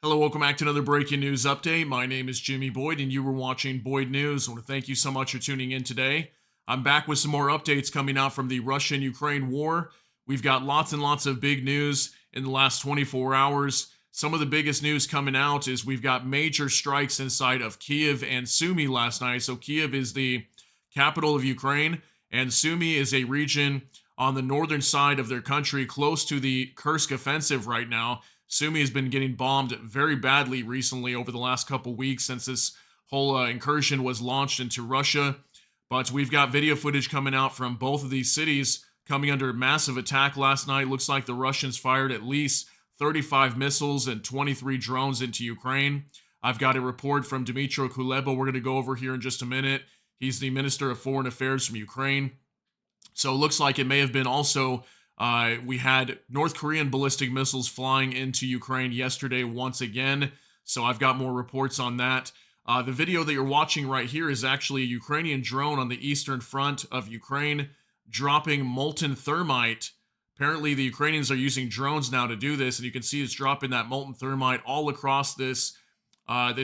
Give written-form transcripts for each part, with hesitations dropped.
Hello, welcome back to another breaking news update. My name is Jimmy Boyd, and you were watching Boyd News. I want to thank you so much for tuning in today. I'm back with some more updates coming out from the Russian-Ukraine war. We've got lots and lots of big news in the last 24 hours. Some of the biggest news coming out is we've got major strikes inside of Kyiv and Sumy last night. So Kyiv is the capital of Ukraine, and Sumy is a region on the northern side of their country, close to the Kursk offensive right now. Sumy has been getting bombed very badly recently over the last couple weeks since this whole incursion was launched into Russia. But we've got video footage coming out from both of these cities coming under massive attack last night. Looks like the Russians fired at least 35 missiles and 23 drones into Ukraine. I've got a report from Dmytro Kuleba we're going to go over here in just a minute. He's the Minister of Foreign Affairs from Ukraine. So it looks like it may have been also we had North Korean ballistic missiles flying into Ukraine yesterday once again. So I've got more reports on that. The video that you're watching right here is actually a Ukrainian drone on the eastern front of Ukraine dropping molten thermite. Apparently, the Ukrainians are using drones now to do this, and you can see it's dropping that molten thermite all across this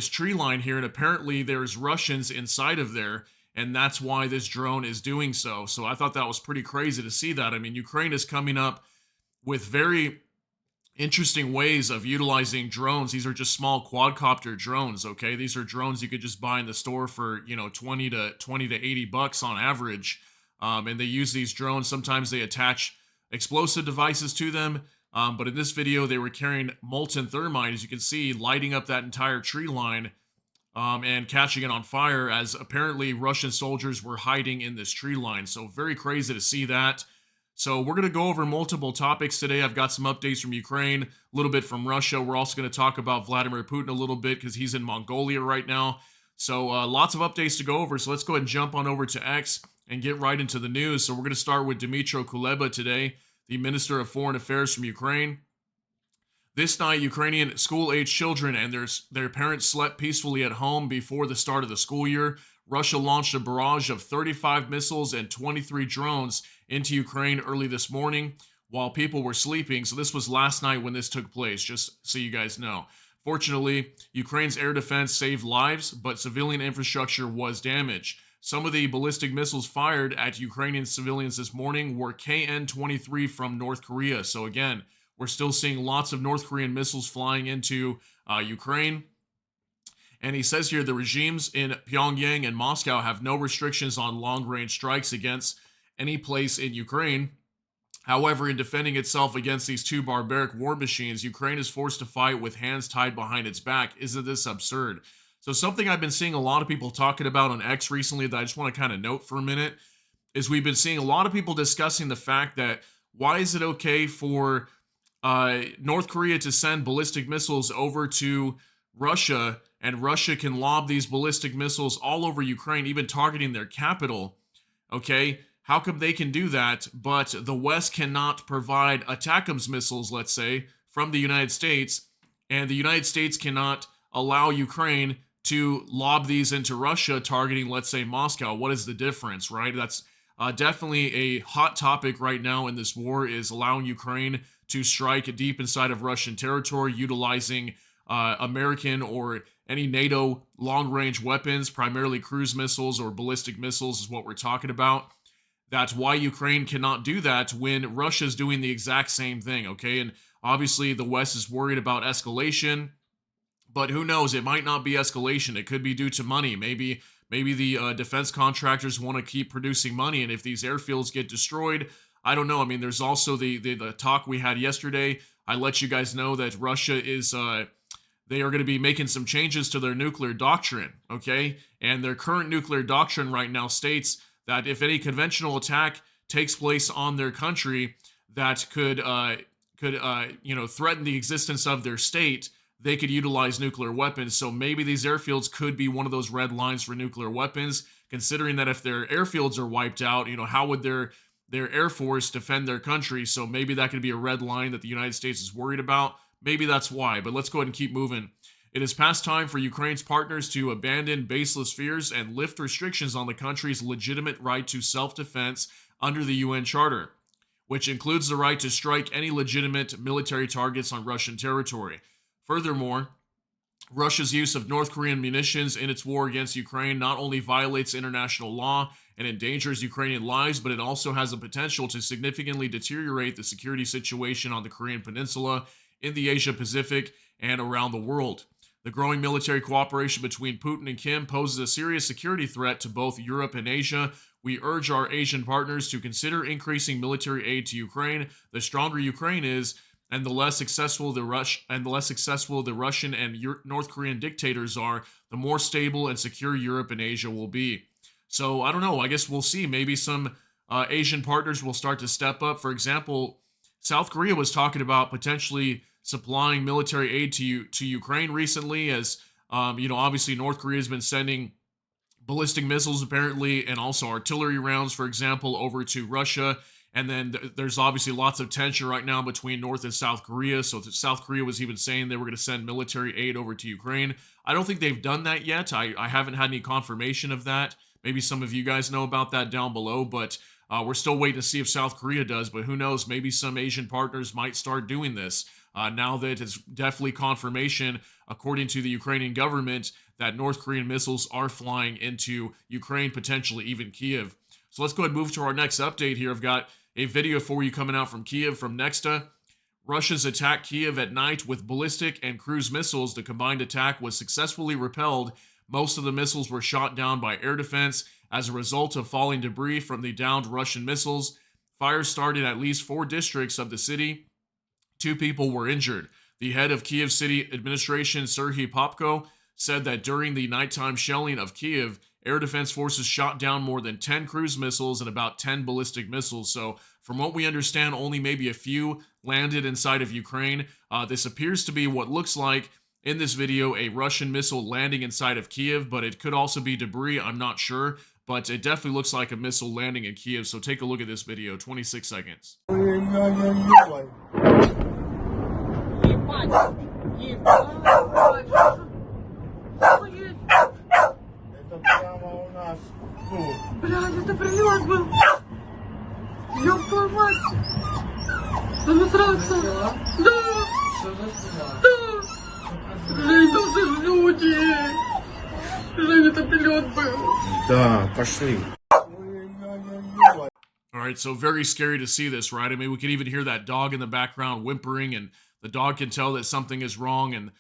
tree line here. And apparently, there's Russians inside of there, and that's why this drone is doing so. So I thought that was pretty crazy to see that. I mean, Ukraine is coming up with very interesting ways of utilizing drones. These are just small quadcopter drones, okay? These are drones you could just buy in the store for, 20 to 80 bucks on average. And they use these drones. Sometimes they attach explosive devices to them. But in this video, they were carrying molten thermite, as you can see, lighting up that entire tree line. And catching it on fire, as apparently Russian soldiers were hiding in this tree line. So very crazy to see that. So we're going to go over multiple topics today. I've got some updates from Ukraine, a little bit from Russia. We're also going to talk about Vladimir Putin a little bit because he's in Mongolia right now. So lots of updates to go over. So let's go ahead and jump on over to X and get right into the news. So we're going to start with Dmytro Kuleba today, the Minister of Foreign Affairs from Ukraine. This night, Ukrainian school-age children and their parents slept peacefully at home before the start of the school year. Russia launched a barrage of 35 missiles and 23 drones into Ukraine early this morning while people were sleeping. So this was last night when this took place, just so you guys know. Fortunately, Ukraine's air defense saved lives, but civilian infrastructure was damaged. Some of the ballistic missiles fired at Ukrainian civilians this morning were KN-23 from North Korea. So again, we're still seeing lots of North Korean missiles flying into Ukraine. And he says here the regimes in Pyongyang and Moscow have no restrictions on long-range strikes against any place in Ukraine. However, in defending itself against these two barbaric war machines, Ukraine is forced to fight with hands tied behind its back. Isn't this absurd? So something I've been seeing a lot of people talking about on X recently that I just want to kind of note for a minute is we've been seeing a lot of people discussing the fact that why is it okay for North Korea to send ballistic missiles over to Russia, and Russia can lob these ballistic missiles all over Ukraine, even targeting their capital. Okay, how come they can do that, but the West cannot provide ATACMS missiles, let's say, from the United States, and the United States cannot allow Ukraine to lob these into Russia, targeting, let's say, Moscow? What is the difference, right? That's definitely a hot topic right now in this war, is allowing Ukraine to strike deep inside of Russian territory, utilizing American or any NATO long-range weapons, primarily cruise missiles or ballistic missiles is what we're talking about. That's why Ukraine cannot do that when Russia's doing the exact same thing, okay? And obviously the West is worried about escalation, but who knows? It might not be escalation. It could be due to money. Maybe the defense contractors want to keep producing money, and if these airfields get destroyed, I don't know. I mean, there's also the talk we had yesterday. I let you guys know that Russia is they are going to be making some changes to their nuclear doctrine, okay? And their current nuclear doctrine right now states that if any conventional attack takes place on their country that could threaten the existence of their state, they could utilize nuclear weapons. So maybe these airfields could be one of those red lines for nuclear weapons, considering that if their airfields are wiped out, how would their Air Force defend their country? So maybe that could be a red line that the United States is worried about. Maybe that's why, but let's go ahead and keep moving. It is past time for Ukraine's partners to abandon baseless fears and lift restrictions on the country's legitimate right to self-defense under the UN Charter, which includes the right to strike any legitimate military targets on Russian territory. Furthermore, Russia's use of North Korean munitions in its war against Ukraine not only violates international law and endangers Ukrainian lives, but it also has the potential to significantly deteriorate the security situation on the Korean Peninsula, in the Asia Pacific, and around the world. The growing military cooperation between Putin and Kim poses a serious security threat to both Europe and Asia. We urge our Asian partners to consider increasing military aid to Ukraine. The stronger Ukraine is, and the less successful the Russian and North Korean dictators are, the more stable and secure Europe and Asia will be. So I don't know. I guess we'll see. Maybe some Asian partners will start to step up. For example, South Korea was talking about potentially supplying military aid to Ukraine recently, as obviously North Korea has been sending ballistic missiles apparently, and also artillery rounds, for example, over to Russia. And then there's obviously lots of tension right now between North and South Korea. So South Korea was even saying they were going to send military aid over to Ukraine. I don't think they've done that yet. I haven't had any confirmation of that. Maybe some of you guys know about that down below, but we're still waiting to see if South Korea does. But who knows? Maybe some Asian partners might start doing this. Now that it's definitely confirmation, according to the Ukrainian government, that North Korean missiles are flying into Ukraine, potentially even Kyiv. So let's go ahead and move to our next update here. I've got a video for you coming out from Kyiv from Nexta. Russia's attacked Kyiv at night with ballistic and cruise missiles. The combined attack was successfully repelled. Most of the missiles were shot down by air defense as a result of falling debris from the downed Russian missiles. Fire started at least 4 districts of the city. 2 people were injured. The head of Kyiv City Administration, Serhiy Popko, said that during the nighttime shelling of Kyiv, air defense forces shot down more than 10 cruise missiles and about 10 ballistic missiles. So from what we understand, only maybe a few landed inside of Ukraine. This appears to be what looks like, in this video, a Russian missile landing inside of Kyiv, but it could also be debris. I'm not sure, but it definitely looks like a missile landing in Kyiv. So take a look at this video, 26 seconds. Блядь, это прилет был. Ёб твою мать. Да насраться. Да. Да. Жень, там же люди. Жень, это прилет был. Да, пошли. All right, so very scary to see this, right? I mean, we can even hear that dog in the background whimpering, and the dog can tell that something is wrong, and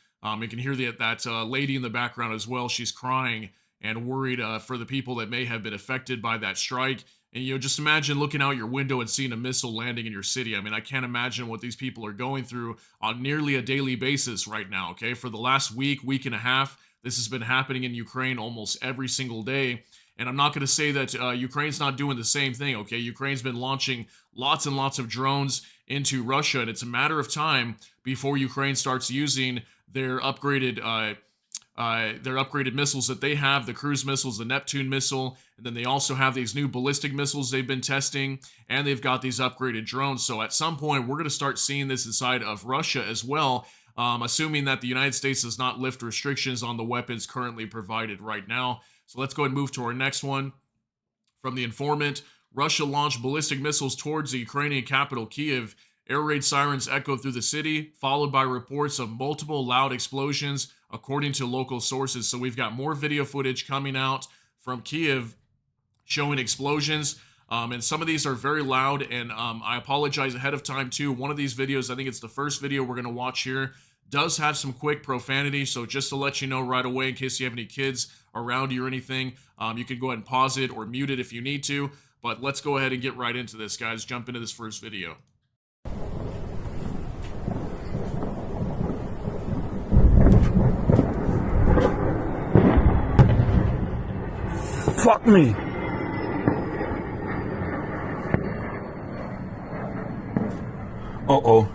you can hear that lady in the background as well. She's crying and worried for the people that may have been affected by that strike. And, just imagine looking out your window and seeing a missile landing in your city. I mean, I can't imagine what these people are going through on nearly a daily basis right now, okay? For the last week and a half, this has been happening in Ukraine almost every single day. And I'm not going to say that Ukraine's not doing the same thing, okay? Ukraine's been launching lots and lots of drones into Russia, and it's a matter of time before Ukraine starts using their upgraded missiles that they have, the cruise missiles, the Neptune missile, and then they also have these new ballistic missiles they've been testing, and they've got these upgraded drones. So at some point, we're going to start seeing this inside of Russia as well, assuming that the United States does not lift restrictions on the weapons currently provided right now. So let's go ahead and move to our next one. From The Informant, Russia launched ballistic missiles towards the Ukrainian capital, Kyiv. Air raid sirens echoed through the city, followed by reports of multiple loud explosions, according to local sources. So we've got more video footage coming out from Kyiv showing explosions. And some of these are very loud, and I apologize ahead of time too. One of these videos, I think it's the first video we're going to watch here, does have some quick profanity. So just to let you know right away, in case you have any kids around you or anything, you can go ahead and pause it or mute it if you need to. But let's go ahead and get right into this, guys. Jump into this first video. Fuck me. Uh-oh.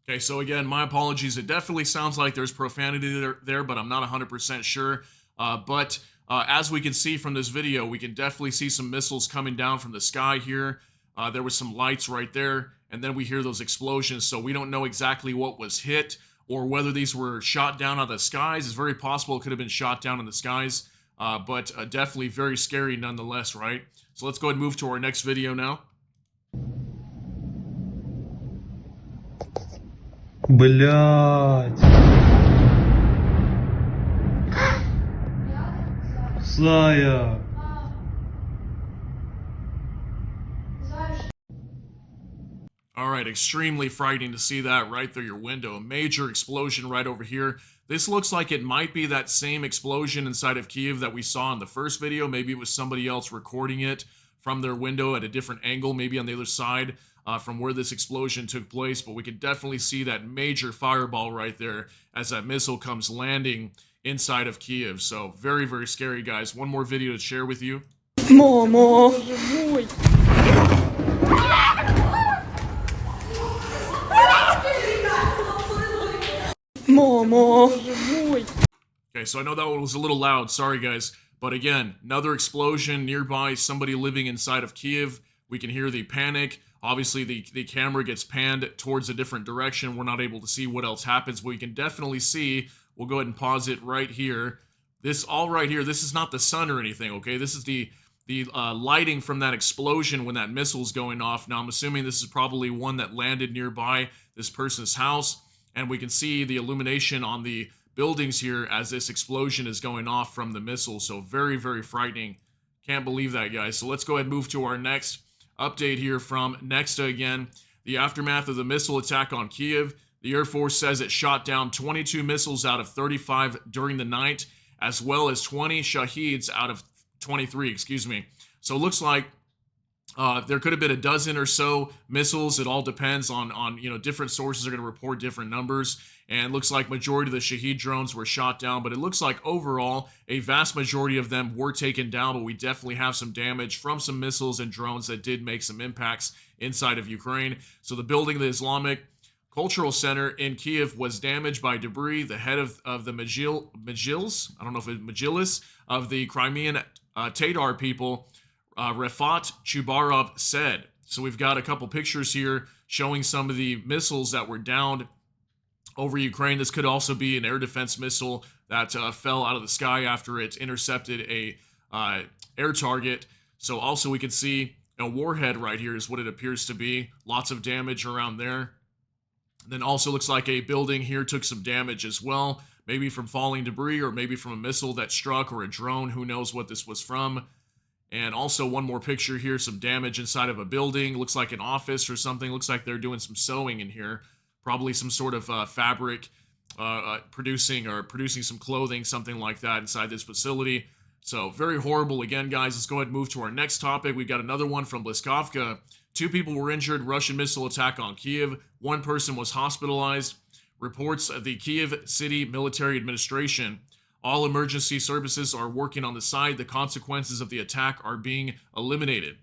Okay, so again, my apologies. It definitely sounds like there's profanity there, but I'm not 100% sure. But as we can see from this video, we can definitely see some missiles coming down from the sky here. There was some lights right there, and then we hear those explosions. So we don't know exactly what was hit or whether these were shot down out of the skies. It's very possible it could have been shot down in the skies. but definitely very scary nonetheless, right? So let's go ahead and move to our next video now. Блять. Зая. All right, extremely frightening to see that right through your window. A major explosion right over here. This looks like it might be that same explosion inside of Kyiv that we saw in the first video. Maybe it was somebody else recording it from their window at a different angle, maybe on the other side from where this explosion took place. But we could definitely see that major fireball right there as that missile comes landing inside of Kyiv. So very, very scary, guys. One more video to share with you. Мама! Мама! Okay, so I know that one was a little loud. Sorry, guys. But again, another explosion nearby, somebody living inside of Kyiv. We can hear the panic. Obviously, the camera gets panned towards a different direction. We're not able to see what else happens, but we can definitely see. We'll go ahead and pause it right here. This all right here, this is not the sun or anything, okay? This is the lighting from that explosion when that missile's going off. Now, I'm assuming this is probably one that landed nearby this person's house, and we can see the illumination on the buildings here as this explosion is going off from the missile. So very, very frightening. Can't believe that, guys. So let's go ahead and move to our next update here from Nexta again. The aftermath of the missile attack on Kyiv. The Air Force says it shot down 22 missiles out of 35 during the night, as well as 20 Shaheeds out of 23, excuse me. So it looks like there could have been a dozen or so missiles. It all depends on different sources are going to report different numbers. And it looks like majority of the Shahed drones were shot down, but it looks like overall a vast majority of them were taken down, but we definitely have some damage from some missiles and drones that did make some impacts inside of Ukraine. So the building of the Islamic Cultural Center in Kyiv was damaged by debris. The head of the Majils, I don't know if it's Majilis, of the Crimean Tatar people, Refat Chubarov said. So we've got a couple pictures here showing some of the missiles that were downed over Ukraine. This could also be an air defense missile that fell out of the sky after it intercepted a air target. So also we can see a warhead right here is what it appears to be. Lots of damage around there. Then also looks like a building here took some damage as well, maybe from falling debris or maybe from a missile that struck or a drone. Who knows what this was from. And also one more picture here, some damage inside of a building. Looks like an office or something. Looks like they're doing some sewing in here. Probably some sort of fabric producing some clothing, something like that inside this facility. So very horrible. Again, guys, let's go ahead and move to our next topic. We've got another one from Bliskovka. 2 people were injured, Russian missile attack on Kyiv. 1 person was hospitalized. Reports of the Kyiv City Military Administration. All emergency services are working on the site. The consequences of the attack are being eliminated.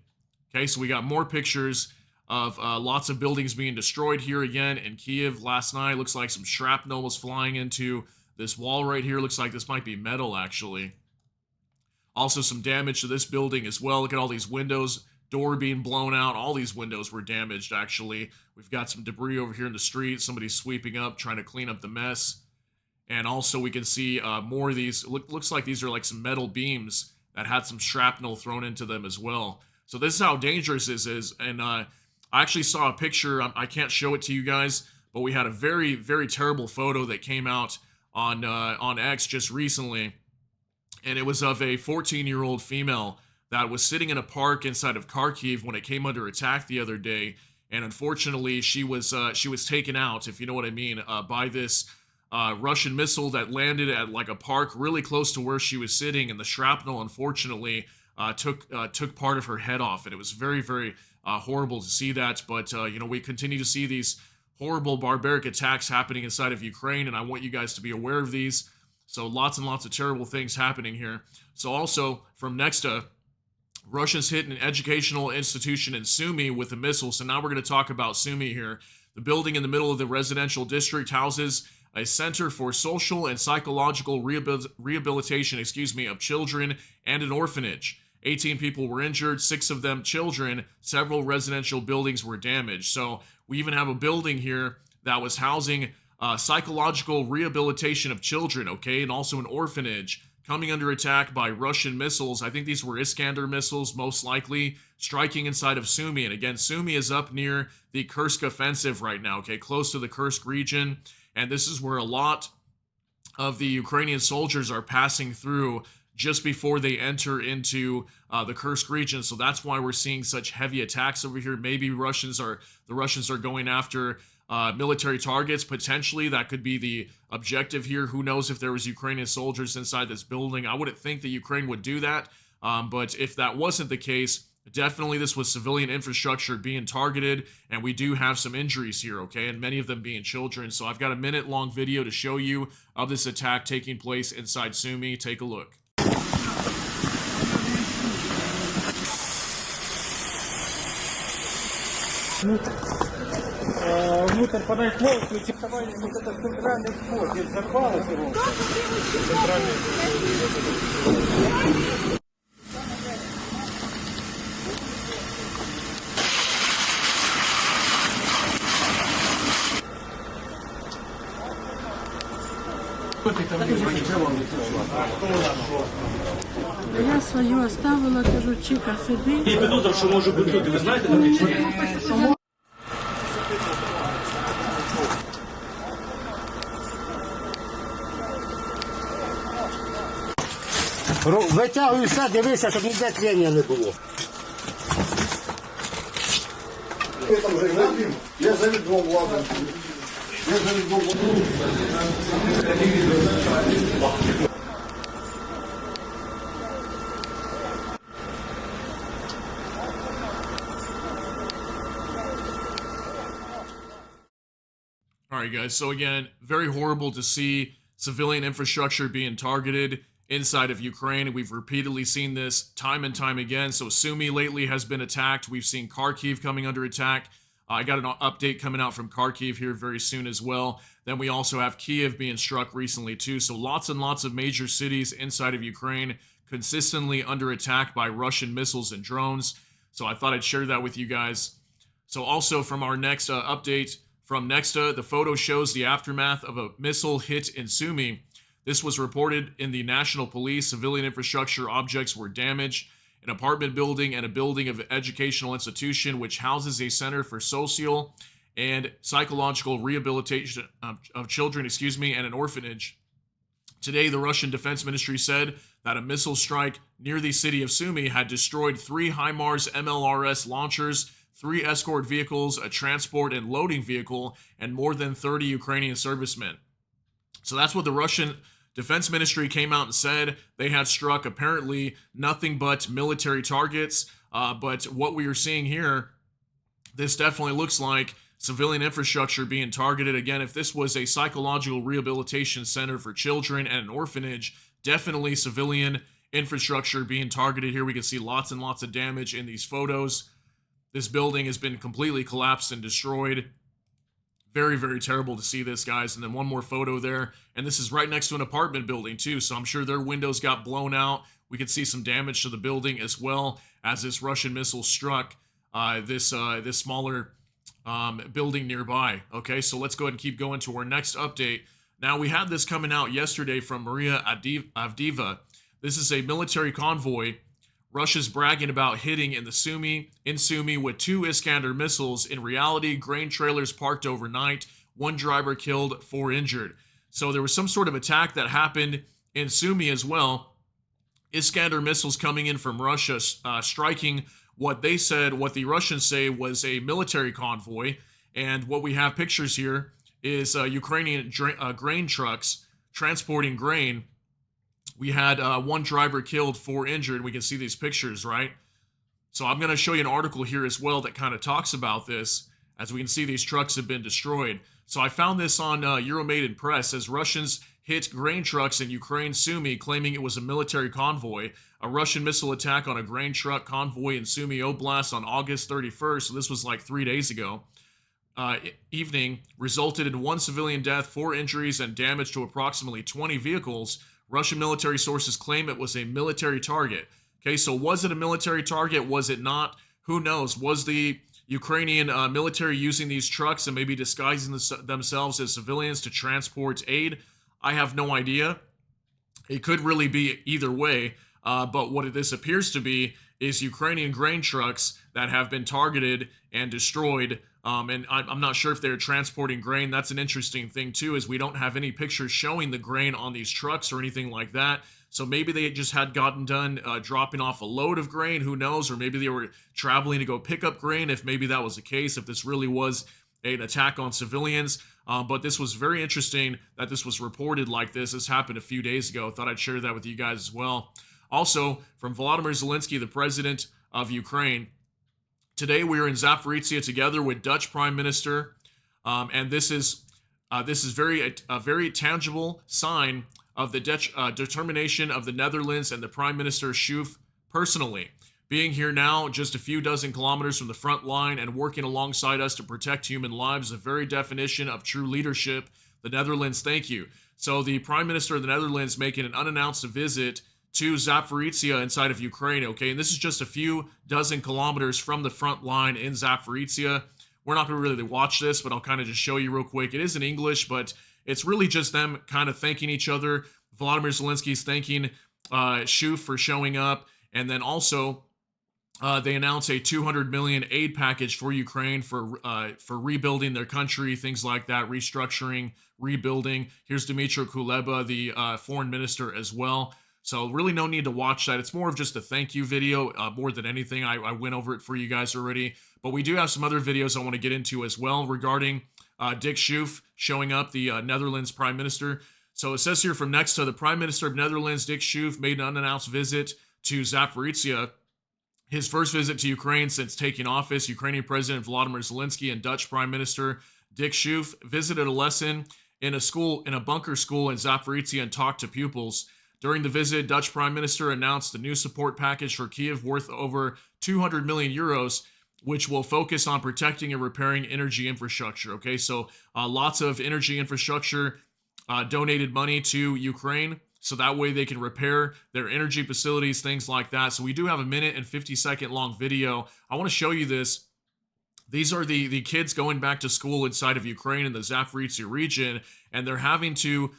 Okay, so we got more pictures of lots of buildings being destroyed here again in Kyiv last night. Looks like some shrapnel was flying into this wall right here. Looks like this might be metal, actually. Also some damage to this building as well. Look at all these windows, door being blown out. All these windows were damaged, actually. We've got some debris over here in the street. Somebody's sweeping up, trying to clean up the mess. And also we can see more of these. Looks like these are like some metal beams that had some shrapnel thrown into them as well. So this is how dangerous this is. And I actually saw a picture. I can't show it to you guys, but we had a very, very terrible photo that came out on X just recently. And it was of a 14-year-old female that was sitting in a park inside of Kharkiv when it came under attack the other day. And unfortunately, she was taken out, if you know what I mean, by this Russian missile that landed at like a park really close to where she was sitting, and the shrapnel unfortunately took part of her head off, and it was very, very horrible to see that. But we continue to see these horrible barbaric attacks happening inside of Ukraine, and I want you guys to be aware of these. So lots and lots of terrible things happening here. So also from Nexta, Russians hit an educational institution in Sumy with a missile. So now we're going to talk about Sumy here. The building in the middle of the residential district houses a center for social and psychological rehabilitation, of children, and an orphanage. 18 people were injured, 6 of them children. Several residential buildings were damaged. So we even have a building here that was housing psychological rehabilitation of children, okay, and also an orphanage. coming under attack by Russian missiles. I think these were Iskander missiles, most likely, striking inside of Sumy. And again, Sumy is up near the Kursk offensive right now, okay, close to the Kursk region. And this is where a lot of the Ukrainian soldiers are passing through just before they enter into the Kursk region. So that's why we're seeing such heavy attacks over here. Maybe the Russians are going after military targets. Potentially, that could be the objective here. Who knows if there was Ukrainian soldiers inside this building? I wouldn't think that Ukraine would do that. But if that wasn't the case, definitely this was civilian infrastructure being targeted, and we do have some injuries here, okay, and many of them being children. So I've got a minute-long video to show you of this attack taking place inside Sumy. Take a look. Внутрь подай ствол, ключи вставали, вот это центральный вход, здесь взорвалось его. Центральный Я свою оставила, кажу, Чика, сиди. І підозрюю, що може бути люди, ви знаєте, там Витягуй все, дивися, щоб ніде тлення не було. Я за відром ладно. Я за відром All right, guys. So again, very horrible to see civilian infrastructure being targeted inside of Ukraine. We've repeatedly seen this time and time again. So Sumy lately has been attacked. We've seen Kyiv coming under attack. I got an update coming out from Kyiv here very soon as well. Then we also have Kyiv being struck recently too. So lots and lots of major cities inside of Ukraine consistently under attack by Russian missiles and drones. So I thought I'd share that with you guys. So also from our next update from Nexta, the photo shows the aftermath of a missile hit in Sumy. This was reported in the National Police. Civilian infrastructure objects were damaged. An apartment building and a building of an educational institution which houses a center for social and psychological rehabilitation of children, and an orphanage. Today, the Russian Defense Ministry said that a missile strike near the city of Sumy had destroyed 3 HIMARS MLRS launchers, 3 escort vehicles, a transport and loading vehicle, and more than 30 Ukrainian servicemen. So that's what the Russian Defense Ministry came out and said. They had struck apparently nothing but military targets. But what we are seeing here, this definitely looks like civilian infrastructure being targeted. Again, if this was a psychological rehabilitation center for children and an orphanage, definitely civilian infrastructure being targeted here. We can see lots and lots of damage in these photos. This building has been completely collapsed and destroyed. Very, very terrible to see this, guys. And then one more photo there. And this is right next to an apartment building, too. So I'm sure their windows got blown out. We could see some damage to the building as well as this Russian missile struck this smaller building nearby. Okay, so let's go ahead and keep going to our next update. Now, we had this coming out yesterday from Maria Avdiva. This is a military convoy Russia's bragging about hitting in Sumy with 2 Iskander missiles. In reality, grain trailers parked overnight, 1 driver killed, 4 injured. So there was some sort of attack that happened in Sumy as well. Iskander missiles coming in from Russia, striking what the Russians say was a military convoy. And what we have pictures here is Ukrainian grain trucks transporting grain. We had 1 driver killed, 4 injured. We can see these pictures, right? So I'm going to show you an article here as well that kind of talks about this. As we can see, these trucks have been destroyed. So I found this on Euromaidan Press as Russians hit grain trucks in Ukraine, Sumy, claiming it was a military convoy. A Russian missile attack on a grain truck convoy in Sumy Oblast on August 31st, so this was like 3 days ago, evening, resulted in 1 civilian death, 4 injuries, and damage to approximately 20 vehicles. Russian military sources claim it was a military target. Okay, so was it a military target? Was it not? Who knows? Was the Ukrainian military using these trucks and maybe disguising themselves as civilians to transport aid? I have no idea. It could really be either way, but what this appears to be is Ukrainian grain trucks that have been targeted and destroyed. And I'm not sure if they're transporting grain. That's an interesting thing too, is we don't have any pictures showing the grain on these trucks or anything like that. So maybe they just had gotten done dropping off a load of grain, who knows? Or maybe they were traveling to go pick up grain, if maybe that was the case, if this really was an attack on civilians. But this was very interesting that this was reported like this. This happened a few days ago. Thought I'd share that with you guys as well. Also, from Vladimir Zelensky, the president of Ukraine, today we are in Zaporizhia together with Dutch Prime Minister, and this is a very tangible sign of the Dutch determination of the Netherlands and the Prime Minister Schoof personally. Being here now, just a few dozen kilometers from the front line and working alongside us to protect human lives, the very definition of true leadership. The Netherlands, thank you. So the Prime Minister of the Netherlands making an unannounced visit to Zaporizhia inside of Ukraine, okay? And this is just a few dozen kilometers from the front line in Zaporizhia. We're not going to really watch this, but I'll kind of just show you real quick. It is in English, but it's really just them kind of thanking each other. Vladimir Zelensky's thanking Schoof for showing up, and then also they announce a 200 million aid package for Ukraine for rebuilding their country, things like that, restructuring, rebuilding. Here's Dmytro Kuleba, the foreign minister, as well. So really no need to watch that. It's more of just a thank you video more than anything. I went over it for you guys already. But we do have some other videos I want to get into as well regarding Dick Schoof showing up, the Netherlands Prime Minister. So it says here, from next to the Prime Minister of Netherlands, Dick Schoof made an unannounced visit to Zaporizhia. His first visit to Ukraine since taking office. Ukrainian President Vladimir Zelensky and Dutch Prime Minister Dick Schoof visited a lesson in a bunker school in Zaporizhia and talked to pupils. During the visit, Dutch Prime Minister announced a new support package for Kyiv worth over 200 million euros, which will focus on protecting and repairing energy infrastructure. Okay, so lots of energy infrastructure donated money to Ukraine, so that way they can repair their energy facilities, things like that. So we do have a 1 and 50-second long video. I want to show you this. These are the kids going back to school inside of Ukraine in the Zaporizhia region, and they're having to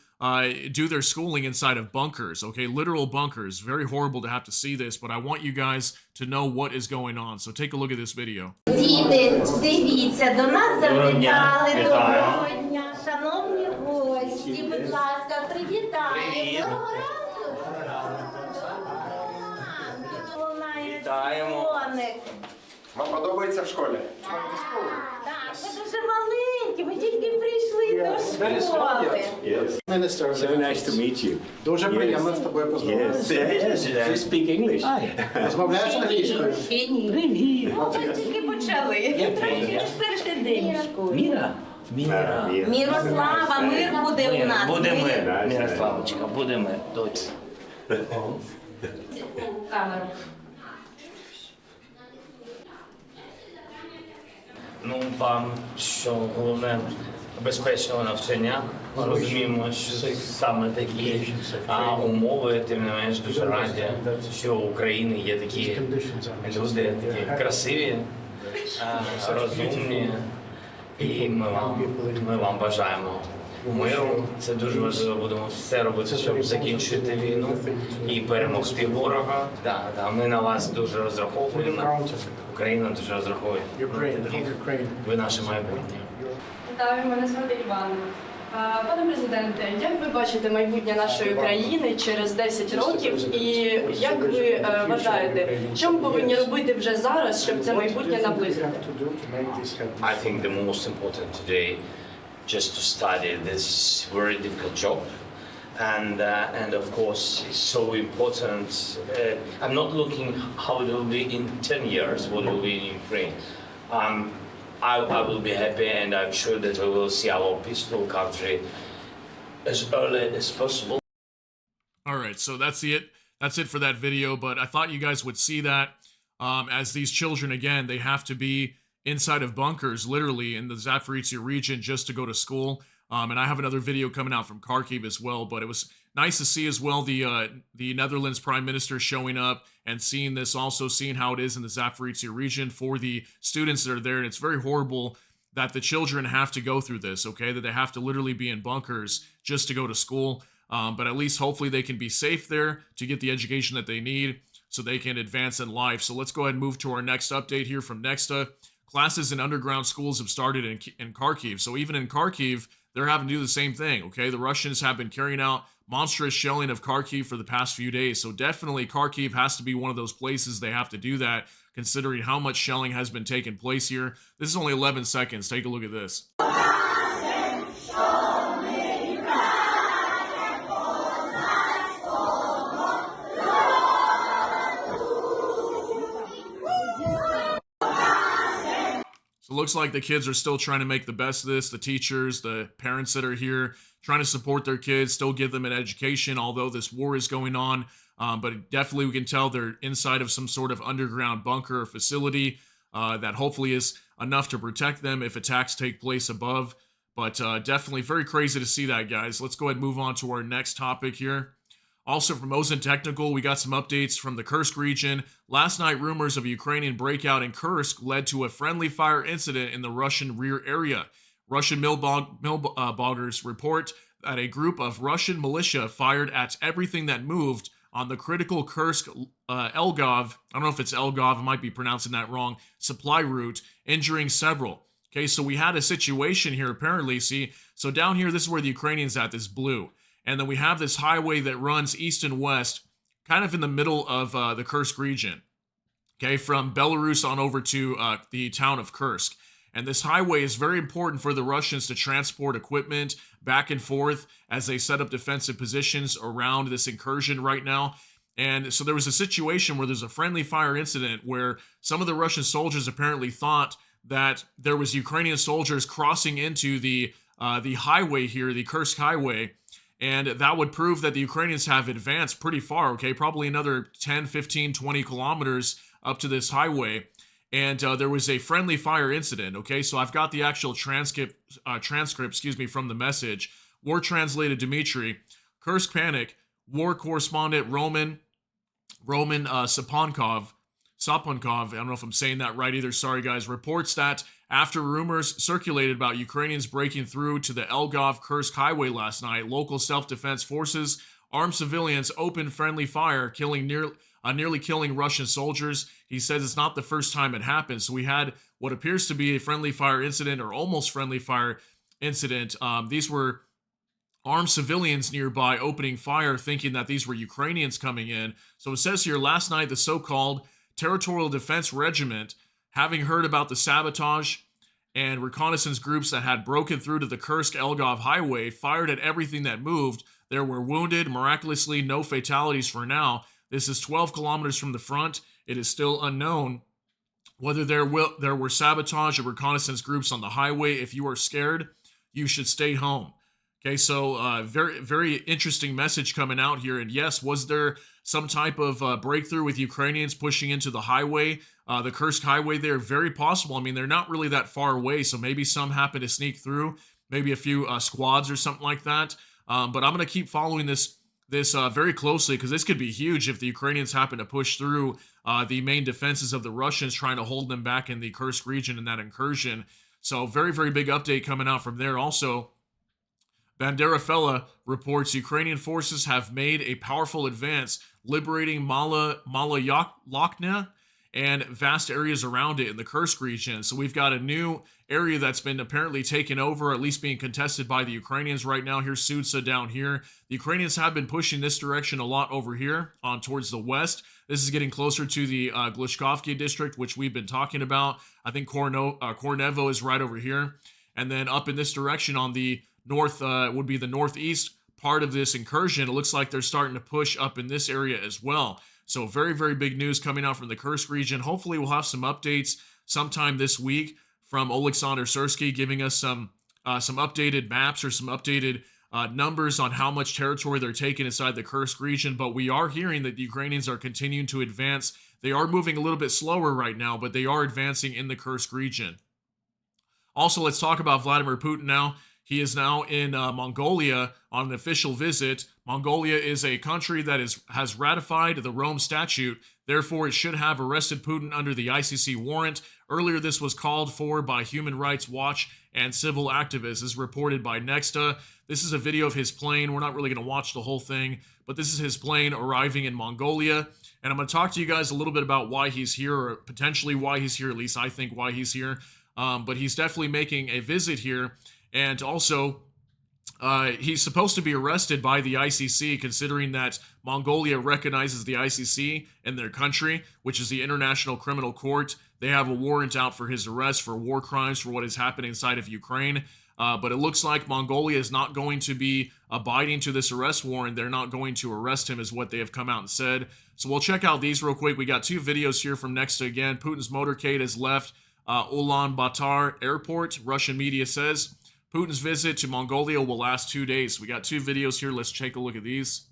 do their schooling inside of bunkers, okay? Literal bunkers. Very horrible to have to see this, but I want you guys to know what is going on. So take a look at this video. Діти, дивіться, до нас завітали. Доброго дня, шановні гості, будь ласка, привітаємо. Доброго ранку. Вітаємо. Вам подобається в школі? Так, ви дуже маленькі, ви тільки прийшли до школи. Minister, So nice to meet you. дуже приємно з тобою познайомитися. Yes, I speak English. Розмовляєш англійською? Ще ні. Привіт. Ми тільки почали. Тільки перший день в школі. Міра. Міра. Мірослава, мир буде у нас. Буде Мир. мир, Мирославочка, буде мир, точно. Камеру. Ну, вам, що головне, безпечного навчання. Ми розуміємо, що саме такі умови, тим не менш, дуже раді, що в Україні є такі люди, такі красиві, розумні, і ми вам бажаємо миру. Це дуже важливо, будемо все робити, щоб закінчити війну і перемогти ворога. Ми на вас дуже розраховуємо. Україна дуже розраховує. Ви наше майбутнє. Вітаю, мене звати Іван. Пане президенте, як ви бачите майбутнє нашої країни через 10 років і як ви вважаєте, що ми повинні робити вже зараз, щоб це майбутнє наблизити? I think the most important today just to study this very difficult job. And of course, it's so important. I'm not looking how it will be in 10 years, what will be in Ukraine. I will be happy, and I'm sure that we will see our peaceful country as early as possible. All right, so that's it. That's it for that video, but I thought you guys would see that as these children, again, they have to be inside of bunkers, literally, in the Zaporizhia region just to go to school. And I have another video coming out from Kyiv as well, but it was nice to see as well the Netherlands Prime Minister showing up and seeing this, also seeing how it is in the Zaporizhia region for the students that are there. And it's very horrible that the children have to go through this, okay? That they have to literally be in bunkers just to go to school. But at least hopefully they can be safe there to get the education that they need so they can advance in life. So let's go ahead and move to our next update here from Nexta. Classes in underground schools have started in Kharkiv. So even in Kharkiv, they're having to do the same thing, okay? The Russians have been carrying out monstrous shelling of Kharkiv for the past few days. So definitely Kharkiv has to be one of those places they have to do that, considering how much shelling has been taking place here. This is only 11 seconds. Take a look at this. It looks like the kids are still trying to make the best of this. The teachers, the parents that are here, trying to support their kids, still give them an education, although this war is going on. But definitely we can tell they're inside of some sort of underground bunker or facility that hopefully is enough to protect them if attacks take place above. But definitely very crazy to see that, guys. Let's go ahead and move on to our next topic here. Also from Ozen Technical, we got some updates from the Kursk region. Last night, rumors of a Ukrainian breakout in Kursk led to a friendly fire incident in the Russian rear area. Russian bloggers report that a group of Russian militia fired at everything that moved on the critical Kursk Elgov, I don't know if it's Elgov, I might be pronouncing that wrong, supply route, injuring several. Okay, so we had a situation here apparently, see, so down here, this is where the Ukrainians at, this blue. And then we have this highway that runs east and west, kind of in the middle of the Kursk region, okay, from Belarus on over to the town of Kursk. And this highway is very important for the Russians to transport equipment back and forth as they set up defensive positions around this incursion right now. And so there was a situation where there's a friendly fire incident where some of the Russian soldiers apparently thought that there was Ukrainian soldiers crossing into the highway here, the Kursk highway. And that would prove that the Ukrainians have advanced pretty far, okay? Probably another 10, 15, 20 kilometers up to this highway. And there was a friendly fire incident, okay? So I've got the actual transcript, from the message. War translated Dmitry. Kursk panic. War correspondent Roman Saponkov, I don't know if I'm saying that right either, sorry guys, reports that after rumors circulated about Ukrainians breaking through to the Elgov-Kursk highway last night, local self-defense forces, armed civilians opened friendly fire, nearly killing Russian soldiers. He says it's not the first time it happened. So we had what appears to be a friendly fire incident or almost friendly fire incident. These were armed civilians nearby opening fire, thinking that these were Ukrainians coming in. So it says here, last night, the so-called Territorial Defense Regiment, having heard about the sabotage and reconnaissance groups that had broken through to the Kursk-Elgov highway, fired at everything that moved. There were wounded, miraculously no fatalities for now. This is 12 kilometers from the front. It is still unknown whether there were sabotage or reconnaissance groups on the highway. If you are scared, you should stay home. Okay, so very, very interesting message coming out here. And yes, was there some type of breakthrough with Ukrainians pushing into the highway, the Kursk highway there? Very possible. I mean, they're not really that far away, so maybe some happen to sneak through, maybe a few squads or something like that. But I'm going to keep following this very closely because this could be huge if the Ukrainians happen to push through the main defenses of the Russians, trying to hold them back in the Kursk region in that incursion. So very, very big update coming out from there. Also, Banderafella reports Ukrainian forces have made a powerful advance, liberating Malayakhlachna and vast areas around it in the Kursk region. So we've got a new area that's been apparently taken over, at least being contested by the Ukrainians right now. Here's Sudsa down here. The Ukrainians have been pushing this direction a lot over here on towards the west. This is getting closer to the Glishkovki district, which we've been talking about. I think Kornevo is right over here. And then up in this direction on the north would be the northeast part of this incursion. It looks like they're starting to push up in this area as well. So very, very big news coming out from the Kursk region. Hopefully we'll have some updates sometime this week from Oleksandr Syrsky, giving us some updated maps or some updated numbers on how much territory they're taking inside the Kursk region. But we are hearing that the Ukrainians are continuing to advance. They are moving a little bit slower right now, but they are advancing in the Kursk region. Also, let's talk about Vladimir Putin now. He is now in Mongolia on an official visit. Mongolia is a country that has ratified the Rome Statute. Therefore, it should have arrested Putin under the ICC warrant. Earlier, this was called for by Human Rights Watch and civil activists, as reported by Nexta. This is a video of his plane. We're not really going to watch the whole thing, but this is his plane arriving in Mongolia. And I'm going to talk to you guys a little bit about why he's here, or potentially why he's here, at least I think why he's here. But he's definitely making a visit here. And also, he's supposed to be arrested by the ICC, considering that Mongolia recognizes the ICC in their country, which is the International Criminal Court. They have a warrant out for his arrest for war crimes for what is happening inside of Ukraine. But it looks like Mongolia is not going to be abiding to this arrest warrant. They're not going to arrest him, is what they have come out and said. So we'll check out these real quick. We got two videos here from Nexta again. Putin's motorcade has left Ulaanbaatar Airport, Russian media says. Putin's visit to Mongolia will last 2 days. We got two videos here. Let's take a look at these.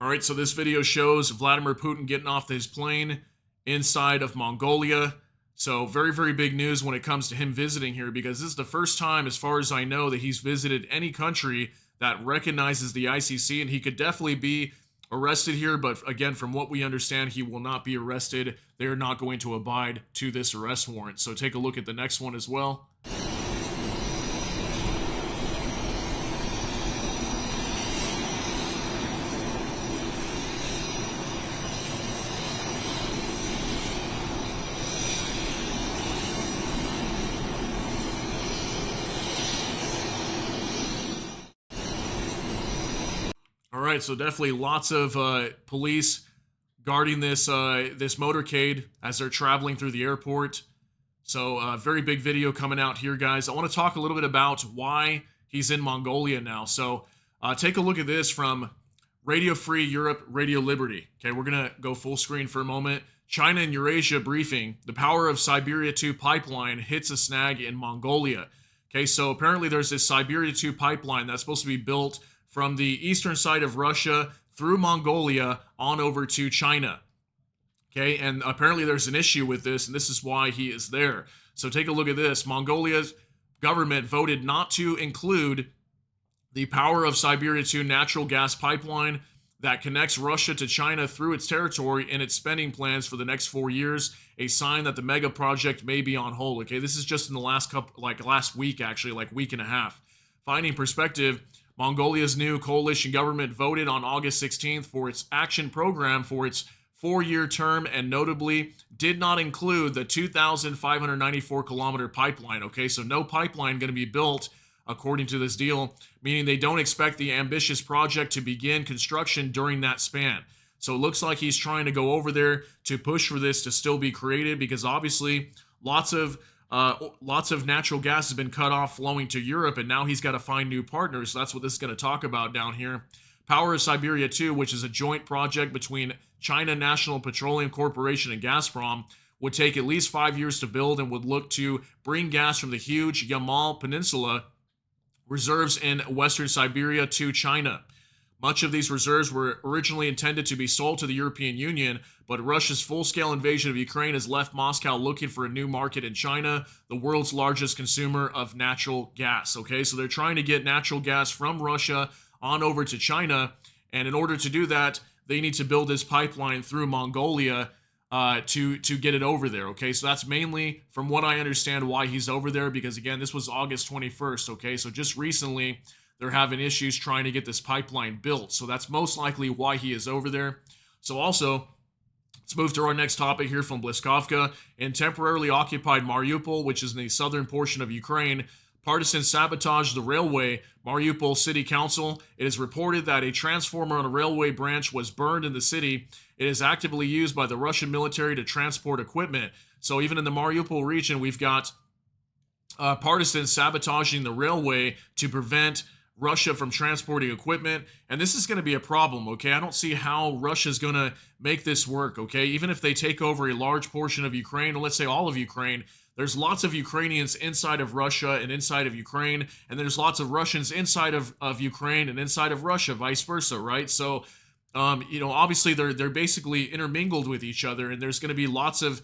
All right, so this video shows Vladimir Putin getting off his plane inside of Mongolia. So very, very big news when it comes to him visiting here, because this is the first time, as far as I know, that he's visited any country that recognizes the ICC, and he could definitely be arrested here. But again, from what we understand, he will not be arrested. They are not going to abide to this arrest warrant. So take a look at the next one as well. All right, so definitely lots of police guarding this this motorcade as they're traveling through the airport. So very big video coming out here, guys. I want to talk a little bit about why he's in Mongolia now. So take a look at this from Radio Free Europe, Radio Liberty. Okay, we're going to go full screen for a moment. China and Eurasia briefing. The power of Siberia 2 pipeline hits a snag in Mongolia. Okay, so apparently there's this Siberia 2 pipeline that's supposed to be built from the eastern side of Russia through Mongolia on over to China. Okay, and apparently there's an issue with this, and this is why he is there. So take a look at this. Mongolia's government voted not to include the power of Siberia 2 natural gas pipeline that connects Russia to China through its territory in its spending plans for the next 4 years, a sign that the mega project may be on hold. Okay, this is just in the last week, actually, like week and a half. Finding perspective, Mongolia's new coalition government voted on August 16th for its action program for its 4-year term, and notably did not include the 2,594-kilometer pipeline. Okay, so no pipeline going to be built according to this deal, meaning they don't expect the ambitious project to begin construction during that span. So it looks like he's trying to go over there to push for this to still be created, because obviously lots of natural gas has been cut off flowing to Europe, and now he's got to find new partners. So that's what this is going to talk about down here. Power of Siberia 2, which is a joint project between China National Petroleum Corporation and Gazprom, would take at least 5 years to build and would look to bring gas from the huge Yamal Peninsula reserves in Western Siberia to China. Much of these reserves were originally intended to be sold to the European Union, but Russia's full-scale invasion of Ukraine has left Moscow looking for a new market in China, the world's largest consumer of natural gas. Okay, so they're trying to get natural gas from Russia on over to China, and in order to do that, they need to build this pipeline through Mongolia to get it over there. Okay, so that's mainly, from what I understand, why he's over there, because again, this was August 21st. Okay, so just recently they're having issues trying to get this pipeline built. So that's most likely why he is over there. So also, let's move to our next topic here from Bliskovka. In temporarily occupied Mariupol, which is in the southern portion of Ukraine, partisans sabotaged the railway. Mariupol City Council. It is reported that a transformer on a railway branch was burned in the city. It is actively used by the Russian military to transport equipment. So even in the Mariupol region, we've got partisans sabotaging the railway to prevent Russia from transporting equipment, and this is going to be a problem. Okay, I don't see how Russia's going to make this work. Okay, even if they take over a large portion of Ukraine, or let's say all of Ukraine, there's lots of Ukrainians inside of Russia and inside of Ukraine, and there's lots of Russians inside of Ukraine and inside of Russia, vice versa, right? So Obviously they're basically intermingled with each other, and there's going to be lots of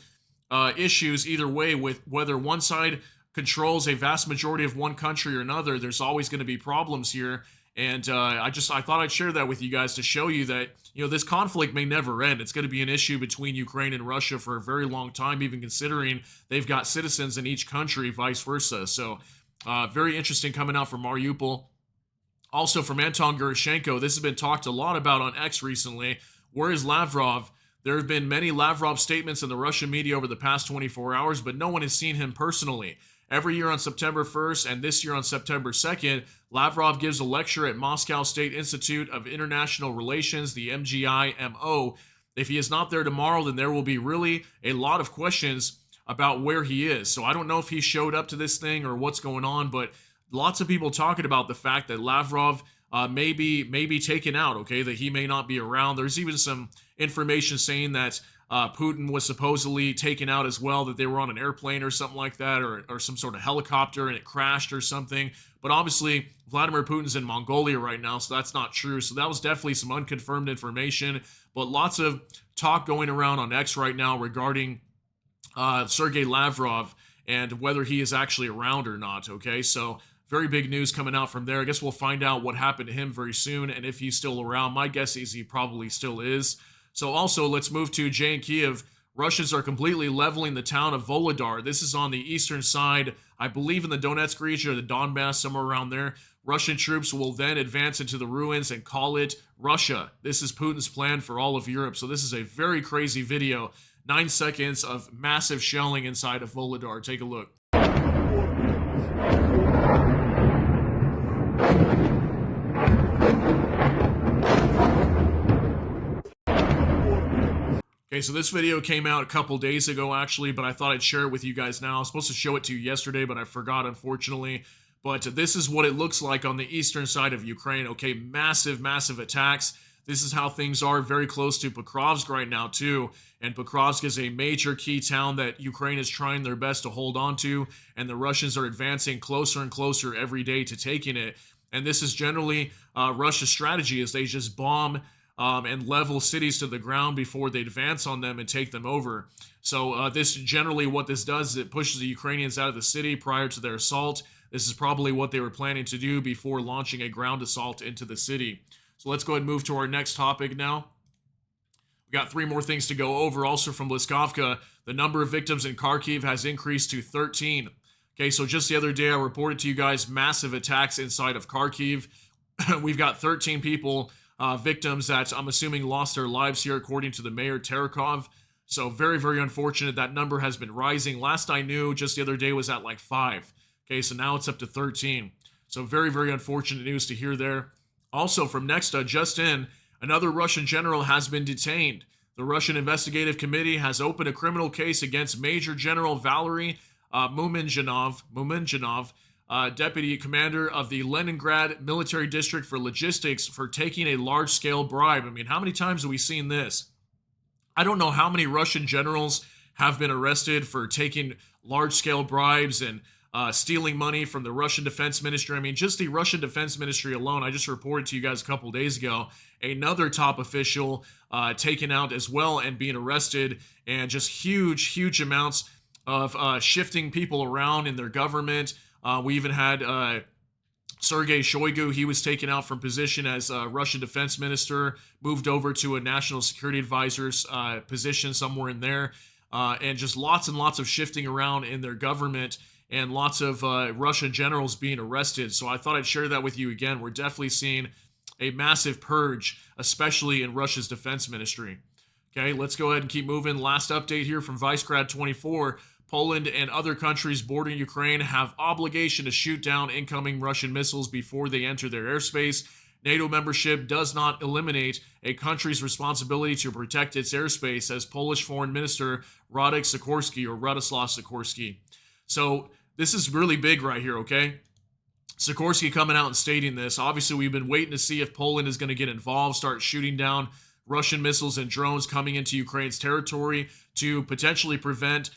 issues either way with whether one side controls a vast majority of one country or another. There's always going to be problems here. And I thought I'd share that with you guys to show you that, this conflict may never end. It's going to be an issue between Ukraine and Russia for a very long time, even considering they've got citizens in each country, vice versa. So very interesting coming out from Mariupol. Also from Anton Gurushenko, this has been talked a lot about on X recently. Where is Lavrov? There have been many Lavrov statements in the Russian media over the past 24 hours, but no one has seen him personally. Every year on September 1st and this year on September 2nd, Lavrov gives a lecture at Moscow State Institute of International Relations, the MGIMO. If he is not there tomorrow, then there will be really a lot of questions about where he is. So I don't know if he showed up to this thing or what's going on, but lots of people talking about the fact that Lavrov may be taken out, okay, that he may not be around. There's even some information saying that Putin was supposedly taken out as well, that they were on an airplane or something like that, or some sort of helicopter and it crashed or something. But obviously, Vladimir Putin's in Mongolia right now, so that's not true. So that was definitely some unconfirmed information. But lots of talk going around on X right now regarding Sergei Lavrov and whether he is actually around or not, okay? So very big news coming out from there. I guess we'll find out what happened to him very soon and if he's still around. My guess is he probably still is. So also, let's move to Kyiv. Russians are completely leveling the town of Volodar. This is on the eastern side, I believe in the Donetsk region or the Donbass, somewhere around there. Russian troops will then advance into the ruins and call it Russia. This is Putin's plan for all of Europe. So this is a very crazy video. 9 seconds of massive shelling inside of Volodar. Take a look. Okay, so this video came out a couple days ago, actually, but I thought I'd share it with you guys now. I was supposed to show it to you yesterday, but I forgot, unfortunately. But this is what it looks like on the eastern side of Ukraine. Okay, massive, massive attacks. This is how things are very close to Pokrovsk right now, too. And Pokrovsk is a major key town that Ukraine is trying their best to hold on to, and the Russians are advancing closer and closer every day to taking it. And this is generally Russia's strategy, is they just bomb and level cities to the ground before they advance on them and take them over. So this generally what this does is it pushes the Ukrainians out of the city prior to their assault. This is probably what they were planning to do before launching a ground assault into the city. So let's go ahead and move to our next topic now. We got 3 more things to go over. Also from Bliskovka, the number of victims in Kyiv has increased to 13. Okay, so just the other day I reported to you guys massive attacks inside of Kyiv. We've got 13 people victims that I'm assuming lost their lives here, according to the mayor, Terekov. So very, very unfortunate. That number has been rising. Last I knew, just the other day, was at like 5. Okay, so now it's up to 13. So very, very unfortunate news to hear there. Also from Nexta, just in, another Russian general has been detained. The Russian Investigative Committee has opened a criminal case against Major General Valery Muminjanov, deputy commander of the Leningrad Military District for Logistics, for taking a large-scale bribe. I mean, how many times have we seen this? I don't know how many Russian generals have been arrested for taking large-scale bribes and stealing money from the Russian Defense Ministry. I mean, just the Russian Defense Ministry alone, I just reported to you guys a couple days ago, another top official taken out as well and being arrested, and just huge, huge amounts of shifting people around in their government. We even had Sergei Shoigu. He was taken out from position as Russian defense minister, moved over to a national security advisor's position somewhere in there, and just lots and lots of shifting around in their government, and lots of Russian generals being arrested. So I thought I'd share that with you again. We're definitely seeing a massive purge, especially in Russia's defense ministry. Okay, let's go ahead and keep moving. Last update here from Vicegrad24. Poland and other countries bordering Ukraine have obligation to shoot down incoming Russian missiles before they enter their airspace. NATO membership does not eliminate a country's responsibility to protect its airspace, says Polish Foreign Minister Radoslaw Sikorski. So this is really big right here, okay? Sikorski coming out and stating this. Obviously, we've been waiting to see if Poland is going to get involved, start shooting down Russian missiles and drones coming into Ukraine's territory to potentially prevent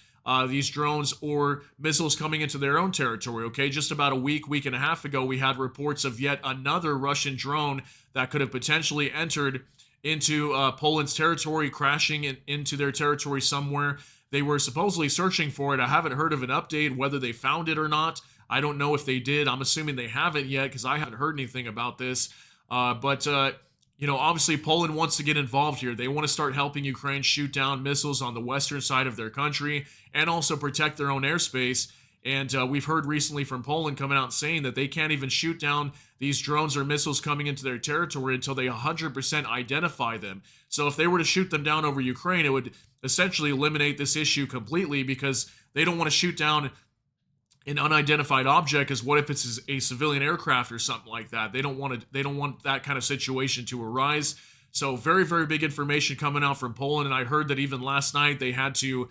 these drones or missiles coming into their own territory. Okay, just about a week and a half ago, we had reports of yet another Russian drone that could have potentially entered into Poland's territory, crashing into their territory somewhere. They were supposedly searching for it. I haven't heard of an update, whether they found it or not. I don't know if they did. I'm assuming they haven't yet because I haven't heard anything about this. But obviously Poland wants to get involved here. They want to start helping Ukraine shoot down missiles on the western side of their country and also protect their own airspace. And we've heard recently from Poland coming out saying that they can't even shoot down these drones or missiles coming into their territory until they 100% identify them. So if they were to shoot them down over Ukraine, it would essentially eliminate this issue completely because they don't want to shoot down an unidentified object. Because what if it's a civilian aircraft or something like that? They don't want that kind of situation to arise. So very, very big information coming out from Poland. And I heard that even last night they had to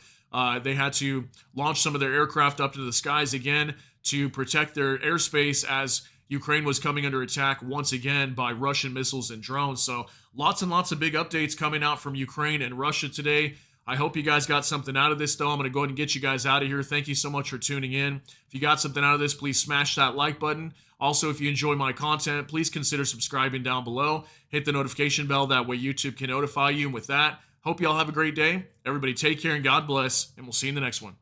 launch some of their aircraft up to the skies again to protect their airspace as Ukraine was coming under attack once again by Russian missiles and drones. So lots and lots of big updates coming out from Ukraine and Russia today. I hope you guys got something out of this, though. I'm going to go ahead and get you guys out of here. Thank you so much for tuning in. If you got something out of this, please smash that like button. Also, if you enjoy my content, please consider subscribing down below. Hit the notification bell. That way YouTube can notify you. And with that, hope you all have a great day. Everybody take care and God bless. And we'll see you in the next one.